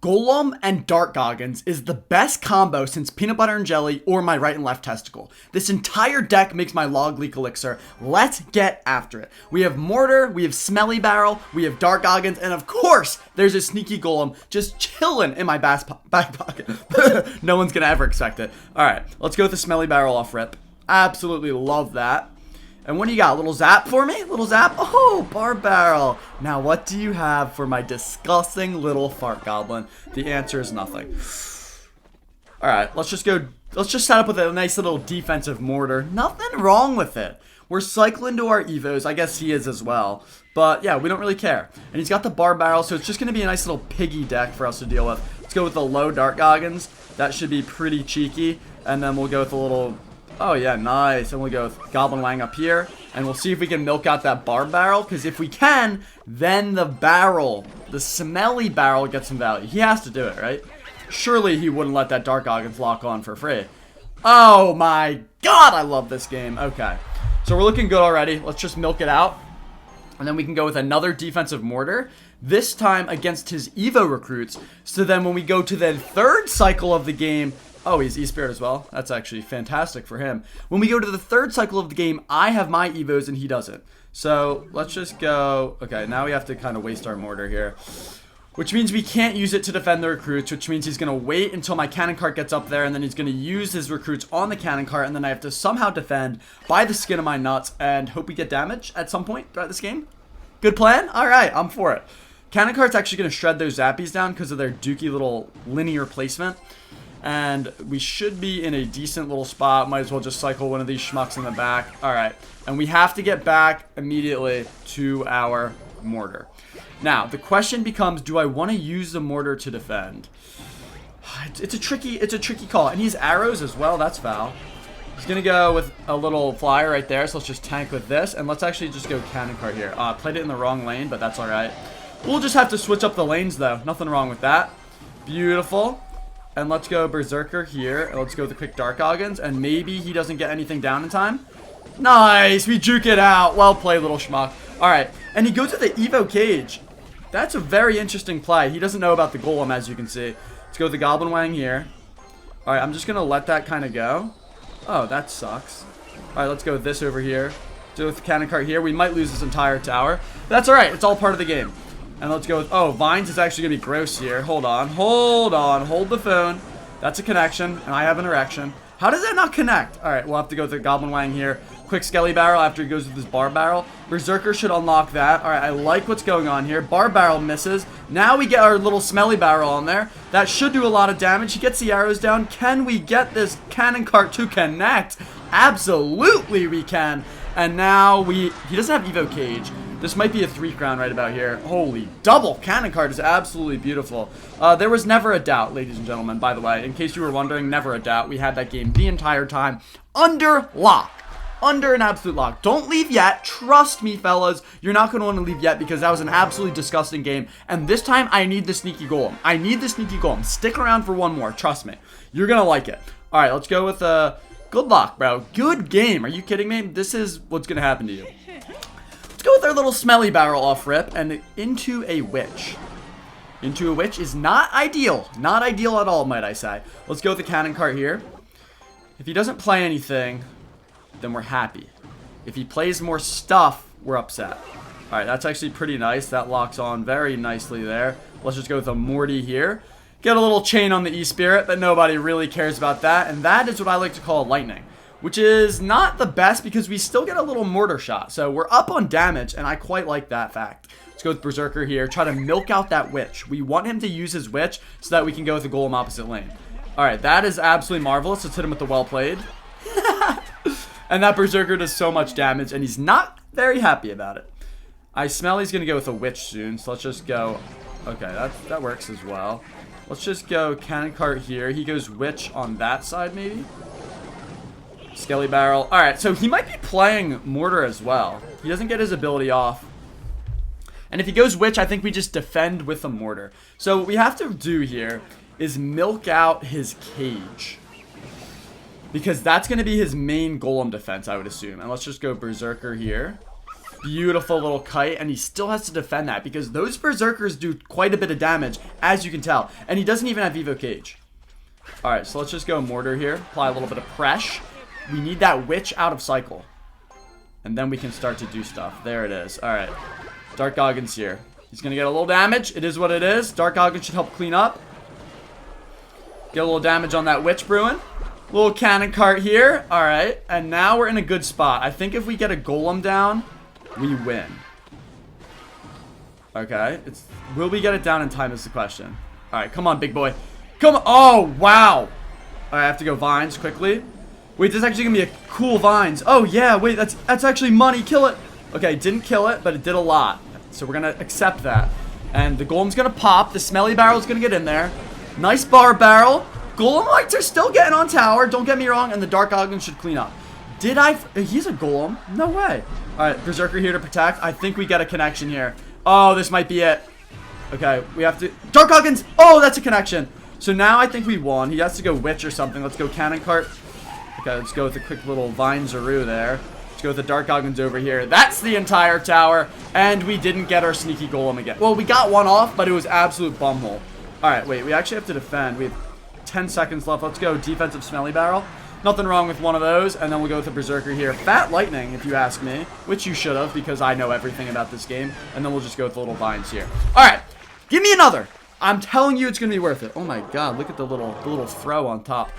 Golem and Dark Goggins is the best combo since peanut butter and jelly or my right and left testicle. This entire deck makes my log leak elixir. Let's get after it. We have Mortar, we have Smelly Barrel, we have Dark Goggins, and of course, there's a sneaky Golem just chilling in my back pocket. No one's gonna ever expect it. Alright, let's go with the Smelly Barrel off rip. Absolutely love that. And what do you got? A little zap for me? A little zap? Oh, bar barrel. Now, what do you have for my disgusting little fart goblin? The answer is nothing. All right, let's just set up with a nice little defensive mortar. Nothing wrong with it. We're cycling to our evos. I guess he is as well. But yeah, we don't really care. And he's got the bar barrel, so it's just going to be a nice little piggy deck for us to deal with. Let's go with the low Dark Goggins. That should be pretty cheeky. And then we'll go with a little... Oh yeah, nice. And we'll go with Goblin Wang up here. And we'll see if we can milk out that bar barrel. Because if we can, then the barrel, the smelly barrel, gets some value. He has to do it, right? Surely he wouldn't let that Dark Goggins lock on for free. Oh my god, I love this game. Okay. So we're looking good already. Let's just milk it out. And then we can go with another defensive mortar. This time against his Evo recruits. So then when we go to the third cycle of the game... Oh, he's E-Spirit as well. That's actually fantastic for him. When we go to the third cycle of the game, I have my Evos and he doesn't. So let's just go... Okay, now we have to kind of waste our mortar here. Which means we can't use it to defend the recruits, which means he's going to wait until my cannon cart gets up there, and then he's going to use his recruits on the cannon cart, and then I have to somehow defend by the skin of my nuts and hope we get damage at some point throughout this game. Good plan? Alright, I'm for it. Cannon cart's actually going to shred those zappies down because of their dookie little linear placement. And we should be in a decent little spot. Might as well just cycle one of these schmucks in the back. Alright. And we have to get back immediately to our mortar. Now, the question becomes, do I want to use the mortar to defend? It's a tricky call. And he's arrows as well. That's foul. He's going to go with a little flyer right there. So let's just tank with this. And let's actually just go cannon cart here. Played it in the wrong lane, but that's alright. We'll just have to switch up the lanes, though. Nothing wrong with that. Beautiful. And let's go Berserker here. And let's go with the quick Dark Goggins. And maybe he doesn't get anything down in time. Nice. We juke it out. Well played, little schmuck. Alright. And he goes to the Evo Cage. That's a very interesting play. He doesn't know about the Golem, as you can see. Let's go with the Goblin Wang here. Alright, I'm just going to let that kind of go. Oh, that sucks. Alright, let's go with this over here. Do it with the cannon cart here. We might lose this entire tower. That's alright. It's all part of the game. And let's go with... Oh, Vines is actually going to be gross here. Hold on. Hold on. Hold the phone. That's a connection. And I have an erection. How does that not connect? Alright, we'll have to go with the Goblin Wang here. Quick Skelly Barrel after he goes with his Bar Barrel. Berserker should unlock that. Alright, I like what's going on here. Bar Barrel misses. Now we get our little Smelly Barrel on there. That should do a lot of damage. He gets the arrows down. Can we get this cannon cart to connect? Absolutely we can. And now he doesn't have Evo Cage. This might be a 3 crown right about here. Holy double cannon cart is absolutely beautiful. There was never a doubt, ladies and gentlemen, by the way. In case you were wondering, never a doubt. We had that game the entire time under lock. Under an absolute lock. Don't leave yet. Trust me, fellas. You're not going to want to leave yet because that was an absolutely disgusting game. And this time, I need the sneaky Golem. I need the sneaky Golem. Stick around for one more. Trust me. You're going to like it. All right, let's go with good luck, bro. Good game. Are you kidding me? This is what's going to happen to you. Let's go with our little Smelly Barrel off rip and into a Witch. Into a Witch is not ideal. Not ideal at all, might I say. Let's go with the cannon cart here. If he doesn't play anything, then we're happy. If he plays more stuff, we're upset. Alright, that's actually pretty nice. That locks on very nicely there. Let's just go with a Morty here. Get a little chain on the E-Spirit, but nobody really cares about that. And that is what I like to call lightning. Which is not the best because we still get a little mortar shot. So we're up on damage, and I quite like that fact. Let's go with Berserker here. Try to milk out that Witch. We want him to use his Witch so that we can go with the Golem opposite lane. Alright, that is absolutely marvelous. Let's hit him with the well played. And that Berserker does so much damage, and he's not very happy about it. I smell he's going to go with a Witch soon, so let's just go... Okay, that works as well. Let's just go cannon cart here. He goes Witch on that side, maybe? Skelly Barrel. Alright, so he might be playing Mortar as well. He doesn't get his ability off. And if he goes Witch, I think we just defend with a Mortar. So what we have to do here is milk out his cage. Because that's going to be his main Golem defense, I would assume. And let's just go Berserker here. beautiful little kite, and he still has to defend that because those berserkers do quite a bit of damage, as you can tell. And he doesn't even have Evo Cage. Alright, so let's just go mortar here. Apply a little bit of press. We need that witch out of cycle. And then we can start to do stuff. There it is. Alright. Dark Goggins here. He's going to get a little damage. It is what it is. Dark Goggins should help clean up. Get a little damage on that witch brewing. Little cannon cart here. Alright. And now we're in a good spot. I think if we get a golem down, we win. Okay. Will we get it down in time is the question. Alright, come on, big boy. Come on. Oh, wow. Alright, I have to go vines quickly. Wait, this is actually going to be a cool vines. Oh, yeah. Wait, that's actually money. Kill it. Okay, didn't kill it, but it did a lot. So we're going to accept that. And the golem's going to pop. The smelly barrel's going to get in there. Nice bar barrel. Golem lights are still getting on tower. Don't get me wrong. And the Dark Goggins should clean up. He's a golem. No way. Alright, Berserker here to protect. I think we get a connection here. Oh, this might be it. Okay, we have to... Dark Goggins! Oh, that's a connection. So now I think we won. He has to go witch or something. Let's go cannon cart. Okay, let's go with a quick little vine-zaroo there. Let's go with the Dark Goggins over here. That's the entire tower. And we didn't get our sneaky golem again. Well, we got one off, but it was absolute bumhole. Alright, wait. We actually have to defend. We have 10 seconds left. Let's go defensive smelly barrel. Nothing wrong with one of those. And then we'll go with the Berserker here. Fat lightning, if you ask me. Which you should have, because I know everything about this game. And then we'll just go with the little vines here. Alright. Give me another. I'm telling you it's going to be worth it. Oh my god. Look at the little throw on top.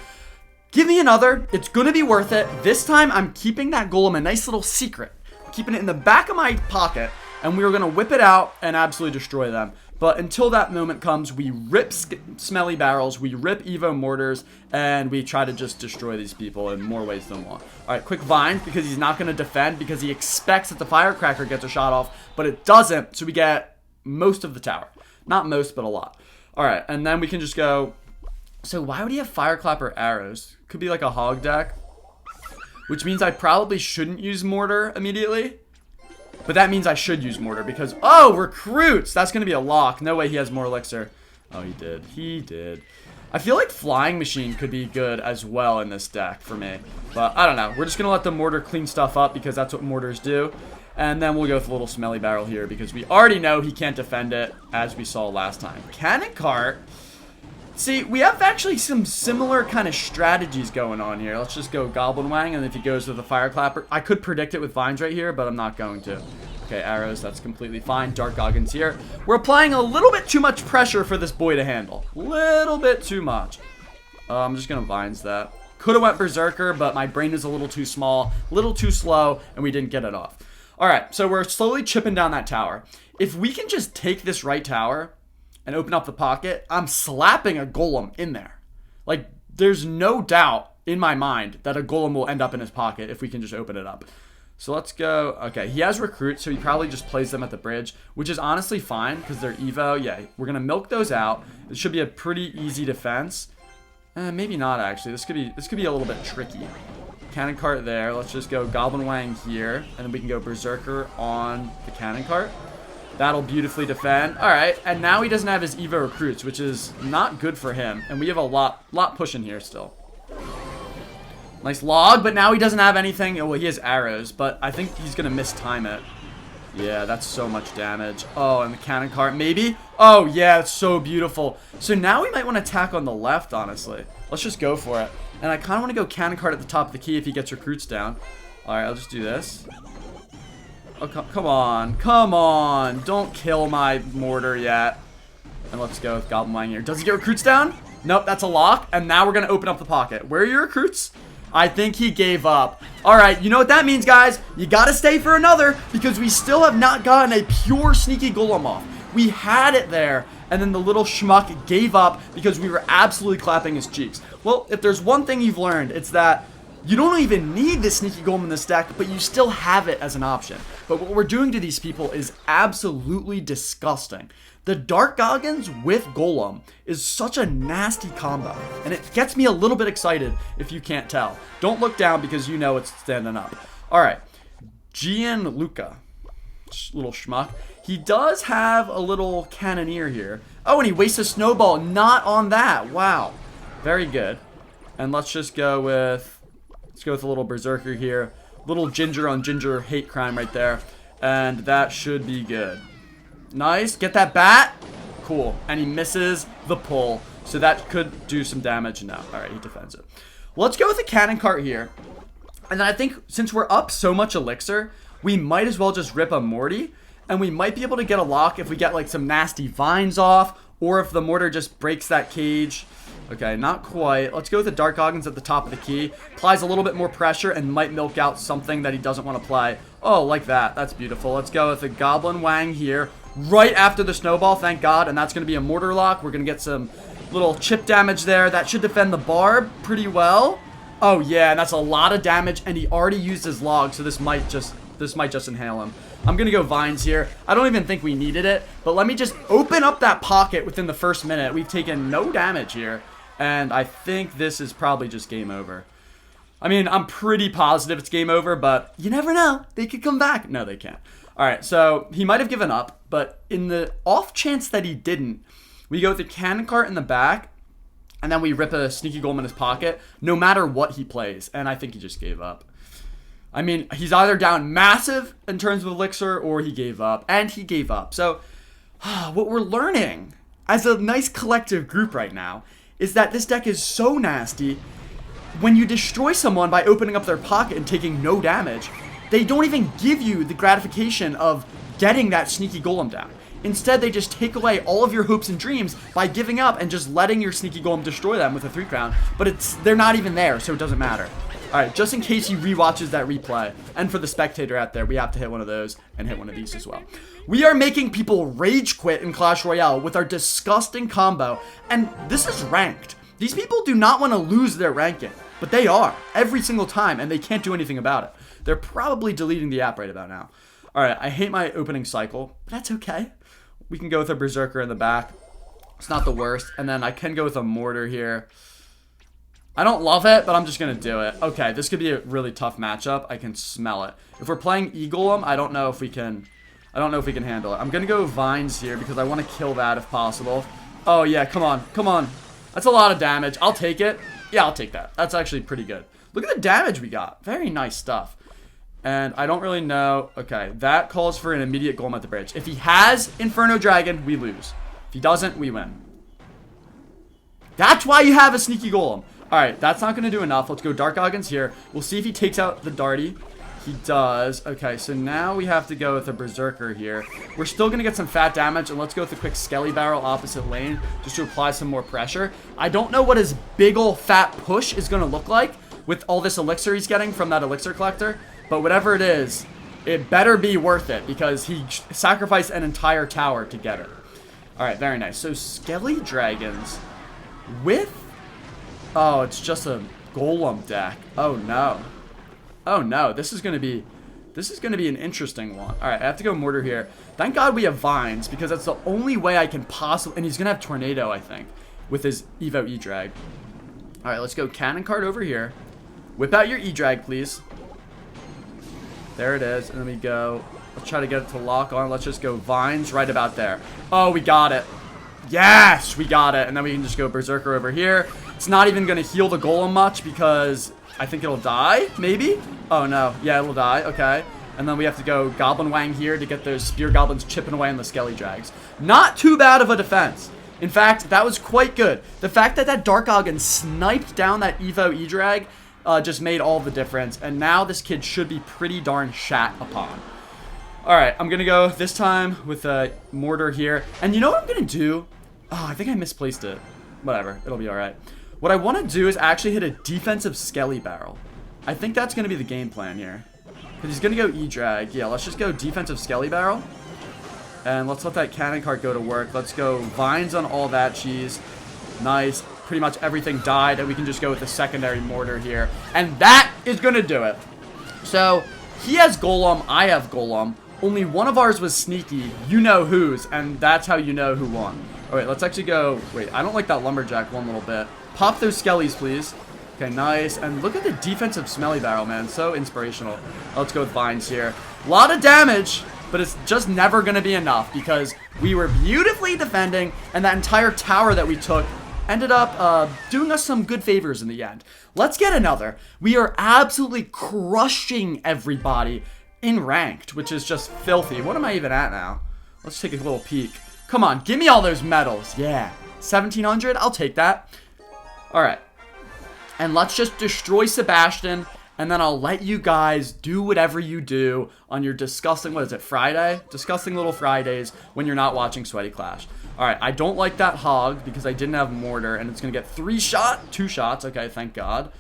Give me another. It's going to be worth it. This time, I'm keeping that golem a nice little secret. Keeping it in the back of my pocket. And we are going to whip it out and absolutely destroy them. But until that moment comes, we rip smelly barrels, we rip Evo mortars, and we try to just destroy these people in more ways than one. Alright, quick vines, because he's not going to defend, because he expects that the firecracker gets a shot off, but it doesn't, so we get most of the tower. Not most, but a lot. Alright, and then we can just go... So why would he have fireclapper arrows? Could be like a hog deck. Which means I probably shouldn't use mortar immediately. But that means I should use mortar because... Oh, recruits! That's going to be a lock. No way he has more elixir. Oh, he did. He did. I feel like flying machine could be good as well in this deck for me. But I don't know. We're just going to let the mortar clean stuff up because that's what mortars do. And then we'll go with a little smelly barrel here because we already know he can't defend it as we saw last time. Cannon cart... See, we have actually some similar kind of strategies going on here. Let's just go Goblin Wang, and if he goes with the Fireclapper... I could predict it with vines right here, but I'm not going to. Okay, arrows, that's completely fine. Dark Goggins here. We're applying a little bit too much pressure for this boy to handle. Little bit too much. I'm just going to vines that. Could have went Berserker, but my brain is a little too small, a little too slow, and we didn't get it off. Alright, so we're slowly chipping down that tower. If we can just take this right tower... and open up the pocket, I'm slapping a golem in there. Like, there's no doubt in my mind that a golem will end up in his pocket if we can just open it up. So let's go. Okay, he has recruits, so he probably just plays them at the bridge, which is honestly fine because they're Evo. Yeah, we're going to milk those out. It should be a pretty easy defense. Maybe not, actually. This could be a little bit tricky. Cannon cart there. Let's just go Goblin Wang here, and then we can go Berserker on the cannon cart. That'll beautifully defend. Alright, and now he doesn't have his Evo recruits, which is not good for him. And we have a lot pushing here still. Nice log, but now he doesn't have anything. Well, he has arrows, but I think he's going to mistime it. Yeah, that's so much damage. Oh, and the cannon cart, maybe? Oh, yeah, it's so beautiful. So now we might want to attack on the left, honestly. Let's just go for it. And I kind of want to go cannon cart at the top of the key if he gets recruits down. Alright, I'll just do this. Oh, come on. Come on. Don't kill my mortar yet. And let's go with Goblin Wang here. Does he get recruits down? Nope, that's a lock. And now we're going to open up the pocket. Where are your recruits? I think he gave up. Alright, you know what that means, guys? You got to stay for another because we still have not gotten a pure sneaky golem off. We had it there. And then the little schmuck gave up because we were absolutely clapping his cheeks. Well, if there's one thing you've learned, it's that you don't even need this sneaky golem in this deck, but you still have it as an option. But what we're doing to these people is absolutely disgusting. The Dark Goggins with Golem is such a nasty combo, and it gets me a little bit excited if you can't tell. Don't look down because you know it's standing up. Alright, Gianluca, little schmuck. He does have a little cannoneer here. Oh, and he wastes a snowball. Not on that. Wow. Very good. And let's just go with... Let's go with a little Berserker here. Little ginger on ginger hate crime right there. And that should be good. Nice. Get that bat. Cool. And he misses the pull. So that could do some damage. No. Alright, he defends it. Let's go with the cannon cart here. And then I think since we're up so much elixir, we might as well just rip a Morty. And we might be able to get a lock if we get like some nasty vines off. Or if the mortar just breaks that cage. Okay, not quite. Let's go with the Dark Goggins at the top of the key. Applies a little bit more pressure and might milk out something that he doesn't want to play. Oh, like that. That's beautiful. Let's go with the Goblin Wang here. Right after the snowball, thank God. And that's going to be a mortar lock. We're going to get some little chip damage there. That should defend the barb pretty well. Oh, yeah, and that's a lot of damage. And he already used his log, so this might just inhale him. I'm going to go vines here. I don't even think we needed it. But let me just open up that pocket within the first minute. We've taken no damage here. And I think this is probably just game over. I mean, I'm pretty positive it's game over, but you never know. They could come back. No, they can't. All right, so he might have given up. But in the off chance that he didn't, we go with the cannon cart in the back. And then we rip a sneaky golem in his pocket. No matter what he plays. And I think he just gave up. I mean, he's either down massive in terms of elixir or he gave up. And he gave up. So, what we're learning as a nice collective group right now is that this deck is so nasty. When you destroy someone by opening up their pocket and taking no damage, they don't even give you the gratification of getting that sneaky golem down. Instead, they just take away all of your hopes and dreams by giving up and just letting your sneaky golem destroy them with a 3-crown. But they're not even there, so it doesn't matter. Alright, just in case he rewatches that replay, and for the spectator out there, we have to hit one of those and hit one of these as well. We are making people rage quit in Clash Royale with our disgusting combo, and this is ranked. These people do not want to lose their ranking, but they are, every single time, and they can't do anything about it. They're probably deleting the app right about now. Alright, I hate my opening cycle, but that's okay. We can go with a Berserker in the back. It's not the worst, and then I can go with a Mortar here. I don't love it, but I'm just going to do it. Okay, this could be a really tough matchup. I can smell it. If we're playing E-Golem, I don't know if we can handle it. I'm going to go Vines here because I want to kill that if possible. Oh, yeah, come on. Come on. That's a lot of damage. I'll take it. Yeah, I'll take that. That's actually pretty good. Look at the damage we got. Very nice stuff. And I don't really know. Okay, that calls for an immediate Golem at the bridge. If he has Inferno Dragon, we lose. If he doesn't, we win. That's why you have a sneaky Golem. Alright, that's not going to do enough. Let's go Dark Goggins here. We'll see if he takes out the Darty. He does. Okay, so now we have to go with a Berserker here. We're still going to get some fat damage, and let's go with a quick Skelly Barrel opposite lane just to apply some more pressure. I don't know what his big ol' fat push is going to look like with all this elixir he's getting from that elixir collector, but whatever it is, it better be worth it because he sacrificed an entire tower to get it. Alright, very nice. So Skelly Dragons with... Oh, it's just a Golem deck. Oh no. Oh no, this is gonna be an interesting one. Alright, I have to go Mortar here. Thank God we have Vines, because that's the only way I can possibly... And he's gonna have Tornado, I think, with his Evo E-Drag. Alright, let's go Cannon Card over here. Whip out your E-Drag, please. There it is. And then we go... Let's try to get it to lock on. Let's just go Vines right about there. Oh, we got it. Yes, we got it. And then we can just go Berserker over here. It's not even going to heal the Golem much because I think it'll die, maybe? Oh, no. Yeah, it'll die. Okay. And then we have to go Goblin Wang here to get those Spear Goblins chipping away on the Skelly Drags. Not too bad of a defense. In fact, that was quite good. The fact that that Dark Goggin sniped down that Evo E-Drag just made all the difference. And now this kid should be pretty darn shat upon. Alright, I'm going to go this time with a Mortar here. And you know what I'm going to do? Oh, I think I misplaced it. Whatever, it'll be alright. What I want to do is actually hit a defensive Skelly Barrel. I think that's going to be the game plan here. Because he's going to go E-Drag. Yeah, let's just go defensive Skelly Barrel. And let's let that Cannon Cart go to work. Let's go Vines on all that cheese. Nice. Pretty much everything died. And we can just go with the secondary Mortar here. And that is going to do it. So, he has Golem. I have Golem. Only one of ours was sneaky. You know whose. And that's how you know who won. Alright, let's actually go... Wait, I don't like that Lumberjack one little bit. Pop those Skellies, please. Okay, nice. And look at the defensive Smelly Barrel, man. So inspirational. Let's go with Vines here. A lot of damage, but it's just never going to be enough because we were beautifully defending, and that entire tower that we took ended up doing us some good favors in the end. Let's get another. We are absolutely crushing everybody in ranked, which is just filthy. What am I even at now? Let's take a little peek. Come on, give me all those medals. Yeah, 1,700. I'll take that. All right. And let's just destroy Sebastian, and then I'll let you guys do whatever you do on your disgusting, what is it, Friday? Disgusting little Fridays when you're not watching Sweaty Clash. All right, I don't like that hog because I didn't have mortar, and it's going to get 2 shots. Okay, thank God.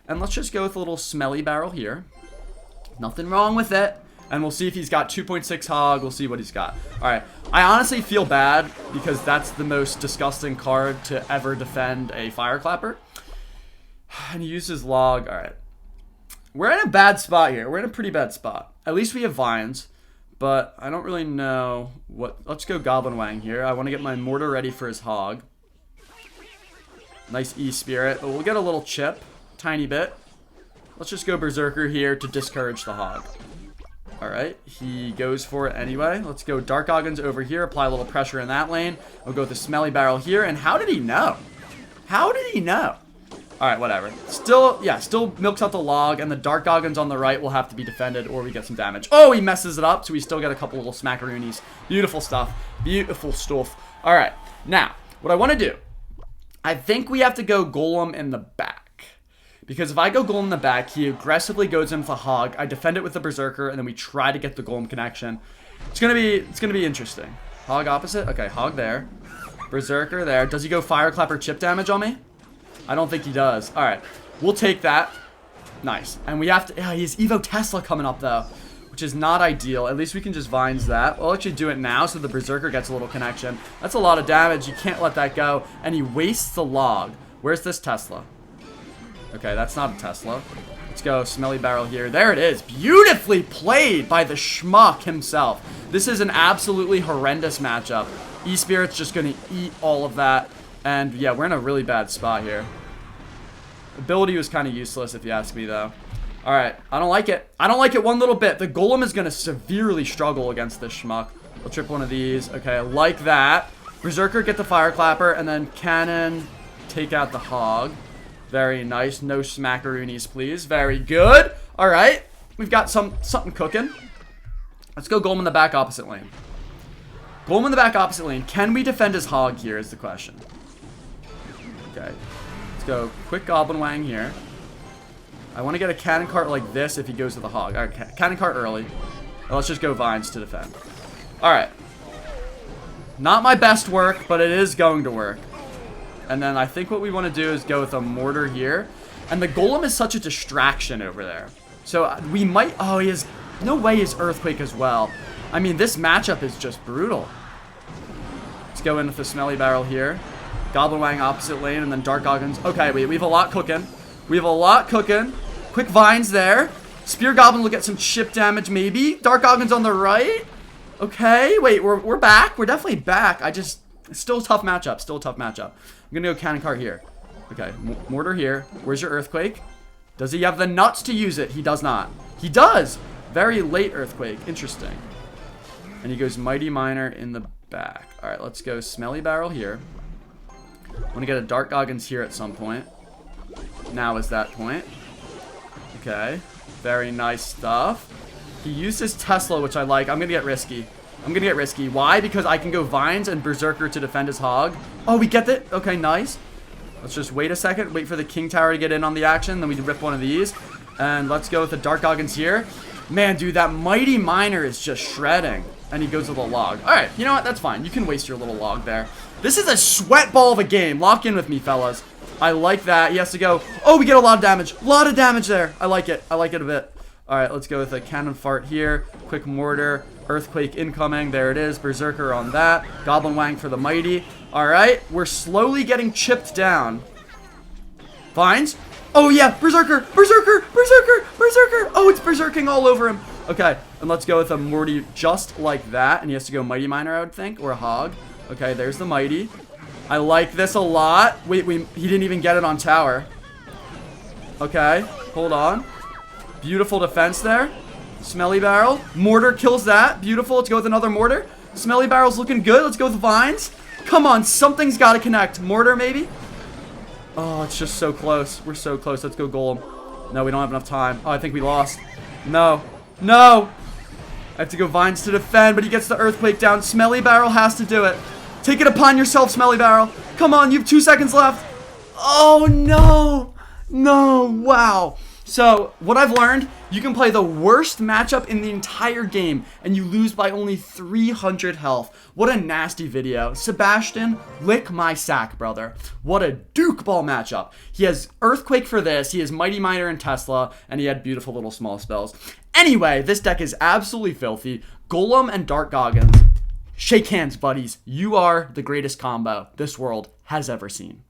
And let's just go with a little smelly barrel here. Nothing wrong with it. And we'll see if he's got 2.6 hog. We'll see what he's got. All right, I honestly feel bad because that's the most disgusting card to ever defend a fire clapper. And he used his log. All right. We're in a bad spot here. We're in a pretty bad spot. At least we have vines. But I don't really know what... Let's go Goblin Wang here. I want to get my mortar ready for his hog. Nice E-Spirit. But we'll get a little chip. Tiny bit. Let's just go Berserker here to discourage the hog. Alright. He goes for it anyway. Let's go Dark Goggins over here. Apply a little pressure in that lane. We'll go with the Smelly Barrel here. And how did he know? How did he know? Alright, whatever. Still milks out the log, and the Dark Goggins on the right will have to be defended, or we get some damage. Oh, he messes it up, so we still get a couple little smackaroonies. Beautiful stuff. Beautiful stuff. Alright, now, what I want to do, I think we have to go Golem in the back. Because if I go Golem in the back, he aggressively goes in with a hog. I defend it with the Berserker, and then we try to get the Golem connection. It's gonna be interesting. Hog opposite? Okay, hog there. Berserker there. Does he go Fire Clapper chip damage on me? I don't think he does. All right. We'll take that. Nice. And we have to... Yeah, he has Evo Tesla coming up, though, which is not ideal. At least we can just Vines that. We'll actually do it now so the Berserker gets a little connection. That's a lot of damage. You can't let that go. And he wastes the log. Where's this Tesla? Okay, that's not a Tesla. Let's go Smelly Barrel here. There it is. Beautifully played by the schmuck himself. This is an absolutely horrendous matchup. E-Spirit's just going to eat all of that. And yeah, we're in a really bad spot here. Ability was kind of useless if you ask me, though. All right, I don't like it. I don't like it one little bit. The Golem is going to severely struggle against this schmuck. We'll trip one of these. Okay, I like that. Berserker, get the Fire Clapper, and then Cannon, take out the hog. Very nice. No smackaroonies, please. Very good. All right, we've got something cooking. Let's go Golem in the back opposite lane. Golem in the back opposite lane. Can we defend his hog here is the question. Okay. Let's go quick Goblin Wang here. I want to get a cannon cart like this if he goes to the hog. All right, cannon cart early. Well, let's just go Vines to defend. All right. Not my best work, but it is going to work. And then I think what we want to do is go with a mortar here. And the Golem is such a distraction over there. So we might... Oh, he has... No way is Earthquake as well. I mean, this matchup is just brutal. Let's go in with the Smelly Barrel here. Goblin Wang opposite lane, and then Dark Goggins. Okay, we have a lot cooking. We have a lot cooking. Quick Vines there. Spear Goblin will get some chip damage, maybe. Dark Goggins on the right. Okay, wait, we're back. We're definitely back. It's still a tough matchup. Still a tough matchup. I'm going to go Cannon Cart here. Okay, Mortar here. Where's your Earthquake? Does he have the nuts to use it? He does not. He does. Very late Earthquake. Interesting. And he goes Mighty Miner in the back. All right, let's go Smelly Barrel here. I want to get a Dark Goggins here at some point. Now is that point. Okay. Very nice stuff. He used his Tesla, which I like. I'm going to get risky. I'm going to get risky. Why? Because I can go Vines and Berserker to defend his hog. Oh, we get it? Okay, nice. Let's just wait a second. Wait for the King Tower to get in on the action. Then we can rip one of these. And let's go with the Dark Goggins here. Man, dude, that Mighty Miner is just shredding. And he goes with a log. All right, you know what? That's fine. You can waste your little log there. This is a sweat ball of a game. Lock in with me, fellas. I like that. He has to go. Oh, we get a lot of damage. A lot of damage there. I like it. I like it a bit. All right, let's go with a Cannon Fart here. Quick Mortar. Earthquake incoming. There it is. Berserker on that. Goblin Wang for the Mighty. All right, we're slowly getting chipped down. Vines. Oh, yeah. Berserker. Berserker. Berserker. Berserker. Oh, it's berserking all over him. Okay, and let's go with a Morty just like that. And he has to go Mighty Miner, I would think, or a hog. Okay, there's the Mighty. I like this a lot. Wait, he didn't even get it on tower. Okay, hold on. Beautiful defense there. Smelly Barrel. Mortar kills that. Beautiful. Let's go with another Mortar. Smelly Barrel's looking good. Let's go with Vines. Come on, something's got to connect. Mortar, maybe? Oh, it's just so close. We're so close. Let's go Golem. No, we don't have enough time. Oh, I think we lost. No. No. I have to go Vines to defend, but he gets the Earthquake down. Smelly Barrel has to do it. Take it upon yourself, Smelly Barrel. Come on, you have 2 seconds left. Oh, no. No, wow. So, what I've learned, you can play the worst matchup in the entire game, and you lose by only 300 health. What a nasty video. Sebastian, lick my sack, brother. What a Duke Ball matchup. He has Earthquake for this, he has Mighty Miner and Tesla, and he had beautiful little small spells. Anyway, this deck is absolutely filthy. Golem and Dark Goggins. Shake hands, buddies. You are the greatest combo this world has ever seen.